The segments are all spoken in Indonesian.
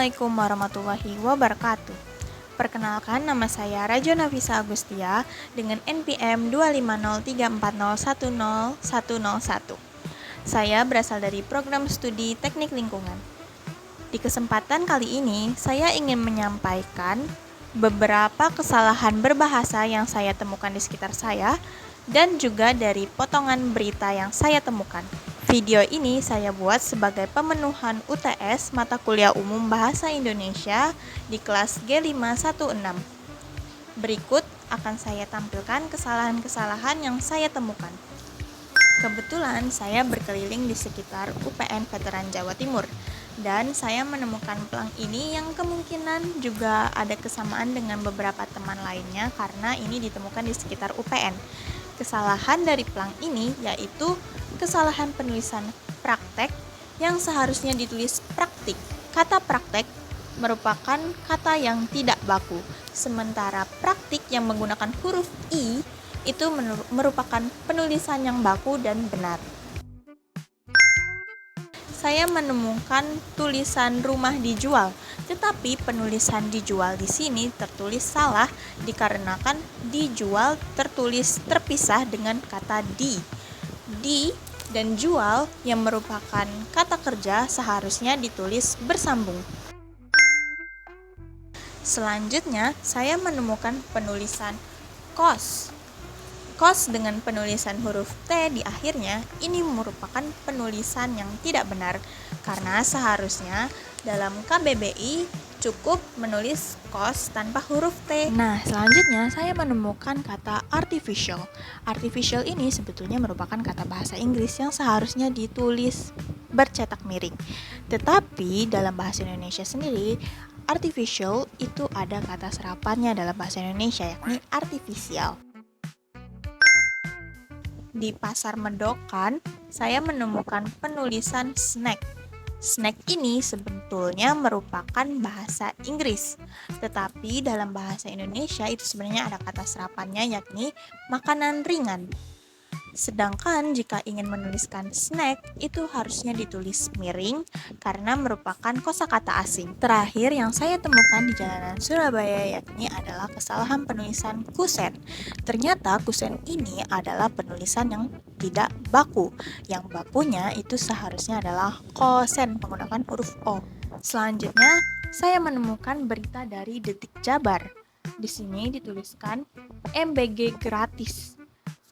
Assalamualaikum warahmatullahi wabarakatuh. Perkenalkan, nama saya Rajo Nafisa Agustia dengan NPM 25034010101. Saya berasal dari program studi Teknik Lingkungan. Di kesempatan kali ini, saya ingin menyampaikan beberapa kesalahan berbahasa yang saya temukan di sekitar saya dan juga dari potongan berita yang saya temukan. Video ini saya buat sebagai pemenuhan UTS mata kuliah umum Bahasa Indonesia di kelas G516. Berikut akan saya tampilkan kesalahan-kesalahan yang saya temukan. Kebetulan saya berkeliling di sekitar UPN Veteran Jawa Timur dan saya menemukan pelang ini yang kemungkinan juga ada kesamaan dengan beberapa teman lainnya karena ini ditemukan di sekitar UPN. Kesalahan dari pelang ini yaitu kesalahan penulisan praktek yang seharusnya ditulis praktik. Kata praktek merupakan kata yang tidak baku, sementara praktik yang menggunakan huruf I itu merupakan penulisan yang baku dan benar. Saya menemukan tulisan rumah dijual, tetapi penulisan dijual di sini tertulis salah dikarenakan dijual tertulis terpisah dengan kata di. Di dan jual yang merupakan kata kerja seharusnya ditulis bersambung. Selanjutnya, saya menemukan penulisan kos. Kos dengan penulisan huruf T di akhirnya, ini merupakan penulisan yang tidak benar karena seharusnya dalam KBBI cukup menulis kos tanpa huruf T. Nah, selanjutnya saya menemukan kata artificial. Artificial ini sebetulnya merupakan kata bahasa Inggris yang seharusnya ditulis bercetak miring. Tetapi dalam bahasa Indonesia sendiri, artificial itu ada kata serapannya dalam bahasa Indonesia yakni artifisial. Di Pasar Medokan, saya menemukan penulisan snack. Snack ini sebetulnya merupakan bahasa Inggris, tetapi dalam bahasa Indonesia itu sebenarnya ada kata serapannya yakni makanan ringan. Sedangkan jika ingin menuliskan snack, itu harusnya ditulis miring karena merupakan kosakata asing. Terakhir yang saya temukan di jalanan Surabaya yakni adalah kesalahan penulisan kusen. Ternyata kusen ini adalah penulisan yang tidak baku. Yang bakunya itu seharusnya adalah kosen menggunakan huruf O. Selanjutnya, saya menemukan berita dari Detik Jabar. Di sini dituliskan MBG gratis.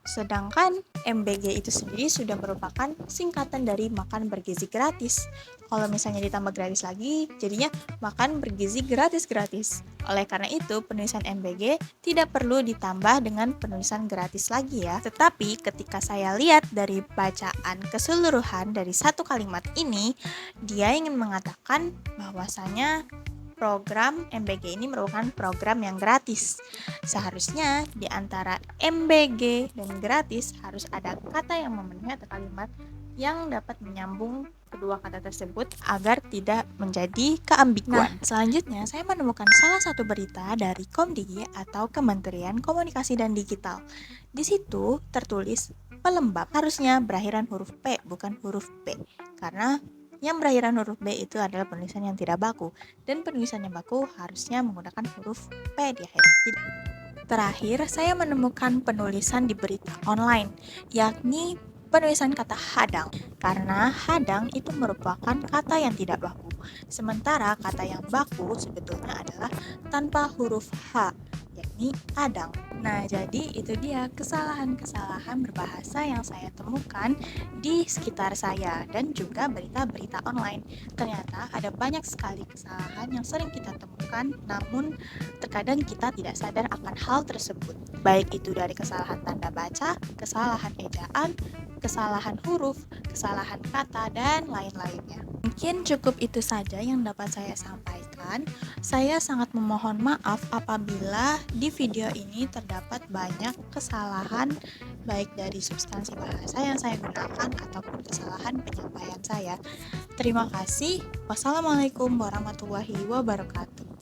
Sedangkan MBG itu sendiri sudah merupakan singkatan dari makan bergizi gratis. Kalau misalnya ditambah gratis lagi, jadinya makan bergizi gratis-gratis. Oleh karena itu, penulisan MBG tidak perlu ditambah dengan penulisan gratis lagi ya. Tetapi ketika saya lihat dari bacaan keseluruhan dari satu kalimat ini, dia ingin mengatakan bahwasanya program MBG ini merupakan program yang gratis. Seharusnya di antara MBG dan gratis harus ada kata yang memenuhi atau kalimat yang dapat menyambung kedua kata tersebut agar tidak menjadi keambiguan. Nah, selanjutnya saya menemukan salah satu berita dari Komdigi atau Kementerian Komunikasi dan Digital. Di situ tertulis pelembab harusnya berakhiran huruf P bukan huruf B karena yang berakhiran huruf B itu adalah penulisan yang tidak baku dan penulisan yang baku harusnya menggunakan huruf P di akhir. Jadi, terakhir, saya menemukan penulisan di berita online, yakni penulisan kata hadang, karena hadang itu merupakan kata yang tidak baku. Sementara kata yang baku sebetulnya adalah tanpa huruf H, yakni adang. Nah, jadi itu dia kesalahan-kesalahan berbahasa yang saya temukan di sekitar saya dan juga berita-berita online. Ternyata ada banyak sekali kesalahan yang sering kita temukan, namun terkadang kita tidak sadar akan hal tersebut. Baik itu dari kesalahan tanda baca, kesalahan ejaan, kesalahan huruf, kesalahan kata, dan lain-lainnya. Mungkin cukup itu saja yang dapat saya sampaikan. Saya sangat memohon maaf apabila di video ini terdapat banyak kesalahan baik dari substansi bahasa yang saya gunakan ataupun kesalahan penyampaian saya. Terima kasih. Wassalamualaikum warahmatullahi wabarakatuh.